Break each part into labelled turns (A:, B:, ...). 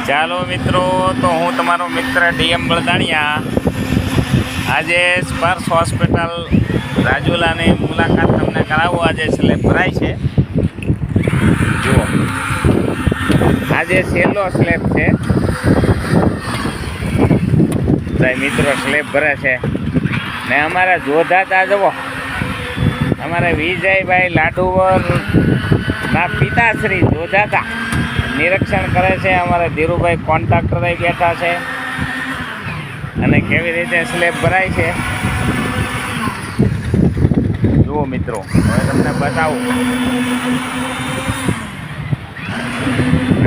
A: ચાલો મિત્રો, તો હું તમારો મિત્ર ડીએમ બળદાણિયા આજે સ્પર્શ હોસ્પિટલ રાજુલાની મુલાકાત તમને કરાવું. આજે સ્લેબ ભરાય છે. જુઓ, આજે છેલ્લો સ્લેબ છે. મિત્રો સ્લેબ ભરે છે ને અમારા જોધાતા જુઓ, અમારા વિજયભાઈ લાડુવર ના પિતાશ્રી જોધાતા નિરીક્ષણ કરે છે. અમારા ધીરુભાઈ કોન્ટ્રાક્ટર બેઠા છે અને કેવી રીતે સ્લેબ ભરાય છે જુઓ મિત્રો. હવે તમને બતાવું.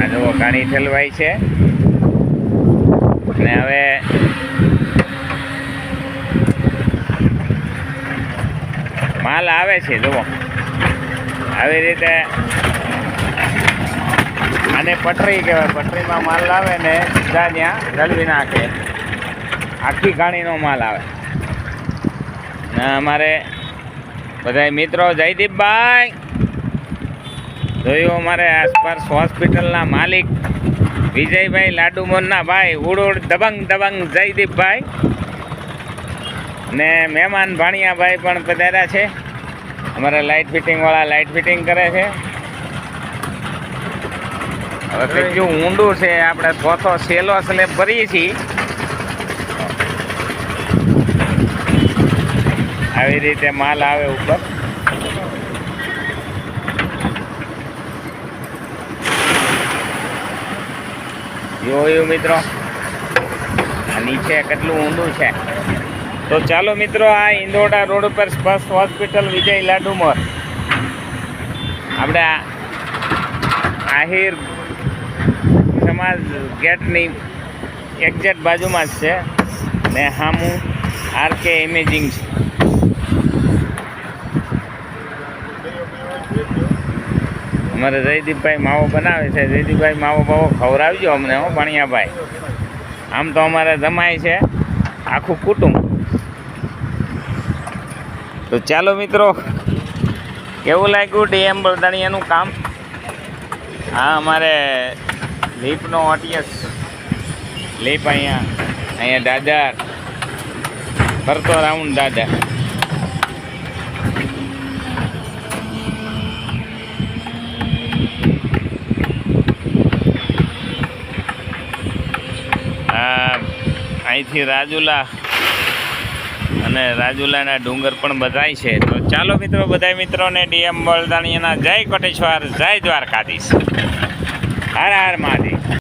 A: આ જુઓ, ઘાણી ઠેલવાઈ છે અને હવે માલ આવે છે. જુઓ, આવી રીતે આને પટરી કહેવાય. પટરીમાં માલ આવે ને સીધા ત્યાં જલવી નાખે. આખી ઘાણીનો માલ આવે ને અમારે બધા મિત્રો જયદીપભાઈ જોયું, અમારે સ્પર્શ હોસ્પિટલના માલિક વિજયભાઈ લાડુમોરના ભાઈ ઉડ દબંગ દબંગ જયદીપભાઈ ને મહેમાન ભાણિયાભાઈ પણ પધાર્યા છે. અમારા લાઇટ ફિટિંગવાળા લાઇટ ફિટિંગ કરે છે. હવે કેટલું ઊંડું છે, આપણે ચોથો છેલ્લો સ્લેબ ભરીએ છીએ. આવી રીતે માલ આવે ઉપર. જોયું મિત્રો, આ નીચે કેટલું ઊંડું છે. તો ચાલો મિત્રો, આ ઇન્દોડા રોડ ઉપર સ્પર્શ હોસ્પિટલ વિજય લાડુમોર આપણે આહિર સમાજ ગેટની એક્ઝેક્ટ બાજુમાં જ છે ને સામું આરકે ઇમેજિંગ છે. અમારે જયદીપભાઈ માવો બનાવે છે. જયદીપભાઈ માવો બાવો ખવડાવજો અમને હો ભણિયાભાઈ. આમ તો અમારે જમાય છે આખું કુટુંબ. તો ચાલો મિત્રો, કેવું લાગ્યું ડીએમ બળદાણિયાનું કામ? હા, અમારે લીપનો ઓટિયસ લીપ અહીંયા દાદર ફરતો રાઉન્ડ દાદર. અહીંથી રાજુલા અને રાજુલાના ડુંગર પણ બધાય છે. તો ચાલો મિત્રો, બધા મિત્રોને ડીએમ બળદાણિયાના જય કોટેશ્વર, જય દ્વારકાધીશ, હર હર મહાદેવ.